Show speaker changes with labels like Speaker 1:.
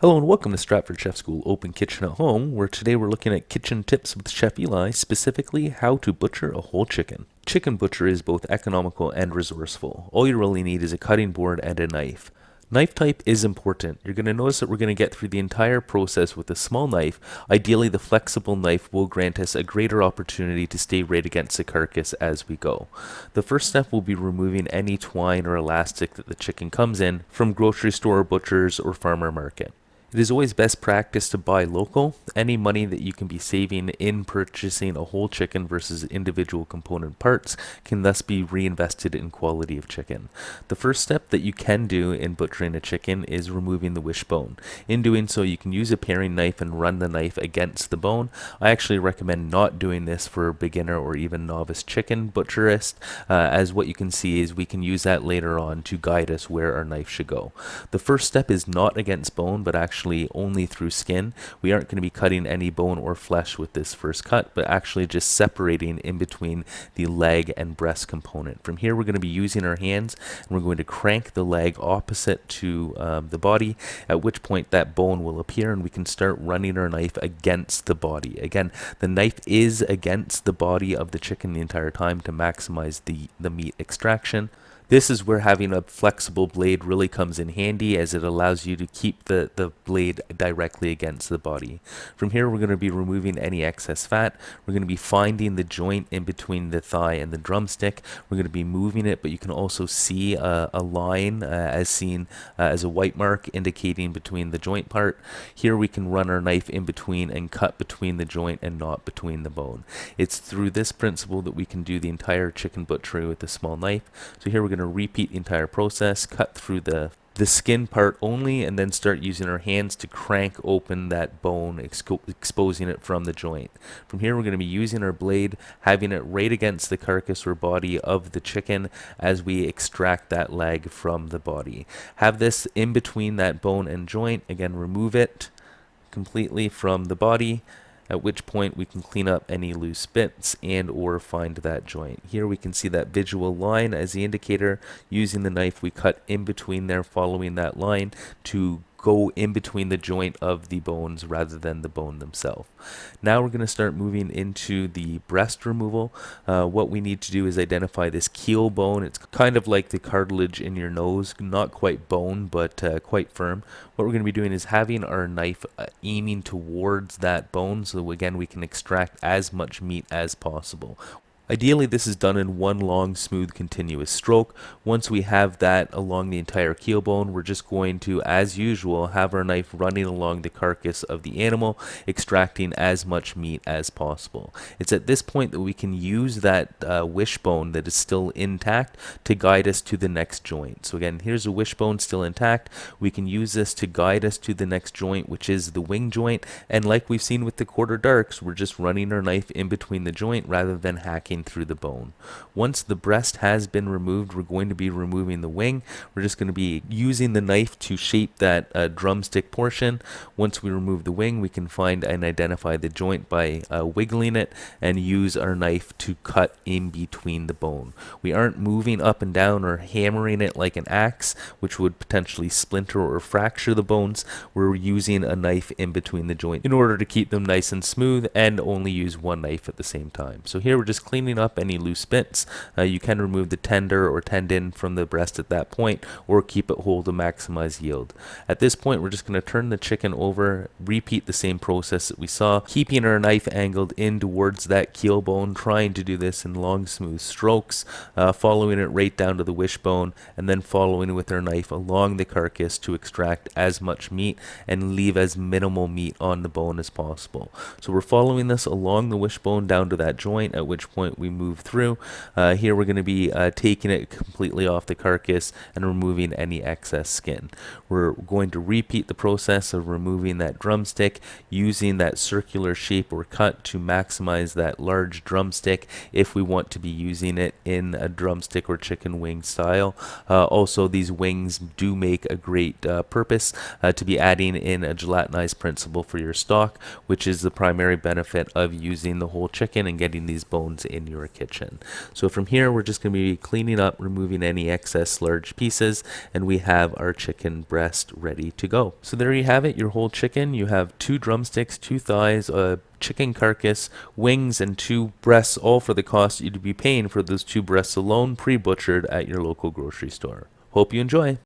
Speaker 1: Hello and welcome to Stratford Chefs School Open Kitchen at Home, where today we're looking at kitchen tips with Chef Eli, specifically how to butcher a whole chicken. Chicken butchery is both economical and resourceful. All you really need is a cutting board and a knife. Knife type is important. You're going to notice that we're going to get through the entire process with a small knife. Ideally, the flexible knife will grant us a greater opportunity to stay right against the carcass as we go. The first step will be removing any twine or elastic that the chicken comes in from grocery store, butchers, or farmer market. It is always best practice to buy local. Any money that you can be saving in purchasing a whole chicken versus individual component parts can thus be reinvested in quality of chicken. The first step that you can do in butchering a chicken is removing the wishbone. In doing so, you can use a paring knife and run the knife against the bone. I actually recommend not doing this for a beginner or even novice chicken butcherist, as what you can see is we can use that later on to guide us where our knife should go. The first step is not against bone, but actually only through skin. We aren't going to be cutting any bone or flesh with this first cut, but actually just separating in between the leg and breast component. From here, we're going to be using our hands and we're going to crank the leg opposite to the body, at which point that bone will appear and we can start running our knife against the body. Again, the knife is against the body of the chicken the entire time to maximize the meat extraction. This is where having a flexible blade really comes in handy, as it allows you to keep the blade directly against the body. From here, we're going to be removing any excess fat. We're going to be finding the joint in between the thigh and the drumstick. We're going to be moving it, but you can also see a line as seen as a white mark indicating between the joint part. Here we can run our knife in between and cut between the joint and not between the bone. It's through this principle that we can do the entire chicken butchery with a small knife. So here we're going to repeat the entire process, cut through the skin part only, and then start using our hands to crank open that bone, exposing it from the joint. From here, we're going to be using our blade, having it right against the carcass or body of the chicken as we extract that leg from the body. Have this in between that bone and joint. Again, remove it completely from the body, at which point we can clean up any loose bits and or find that joint. Here we can see that visual line as the indicator. Using the knife, we cut in between there, following that line to go in between the joint of the bones rather than the bone themselves. Now we're going to start moving into the breast removal. What we need to do is identify this keel bone. It's kind of like the cartilage in your nose, not quite bone, but quite firm. What we're going to be doing is having our knife aiming towards that bone, so again we can extract as much meat as possible. Ideally, this is done in one long, smooth, continuous stroke. Once we have that along the entire keel bone, we're just going to, as usual, have our knife running along the carcass of the animal, extracting as much meat as possible. It's at this point that we can use that wishbone that is still intact to guide us to the next joint. So again, here's a wishbone still intact. We can use this to guide us to the next joint, which is the wing joint. And like we've seen with the quarter darks, we're just running our knife in between the joint rather than hacking through the bone. Once the breast has been removed, we're going to be removing the wing. We're just going to be using the knife to shape that drumstick portion. Once we remove the wing, we can find and identify the joint by wiggling it and use our knife to cut in between the bone. We aren't moving up and down or hammering it like an axe, which would potentially splinter or fracture the bones. We're using a knife in between the joint in order to keep them nice and smooth and only use one knife at the same time. So here we're just cleaning up any loose bits. You can remove the tender or tendon from the breast at that point, or keep it whole to maximize yield. At this point, we're just going to turn the chicken over, repeat the same process that we saw, keeping our knife angled in towards that keel bone, trying to do this in long, smooth strokes, following it right down to the wishbone, and then following with our knife along the carcass to extract as much meat and leave as minimal meat on the bone as possible. So we're following this along the wishbone down to that joint, at which point we move through. Here we're going to be taking it completely off the carcass and removing any excess skin. We're going to repeat the process of removing that drumstick, using that circular shape or cut to maximize that large drumstick if we want to be using it in a drumstick or chicken wing style. Also, these wings do make a great purpose to be adding in a gelatinized principle for your stock, which is the primary benefit of using the whole chicken and getting these bones in in your kitchen. So from here, we're just going to be cleaning up, removing any excess large pieces, and we have our chicken breast ready to go. So there you have it, your whole chicken. You have 2 drumsticks, 2 thighs, a chicken carcass, wings, and 2 breasts, all for the cost you'd be paying for those 2 breasts alone, pre-butchered at your local grocery store. Hope you enjoy.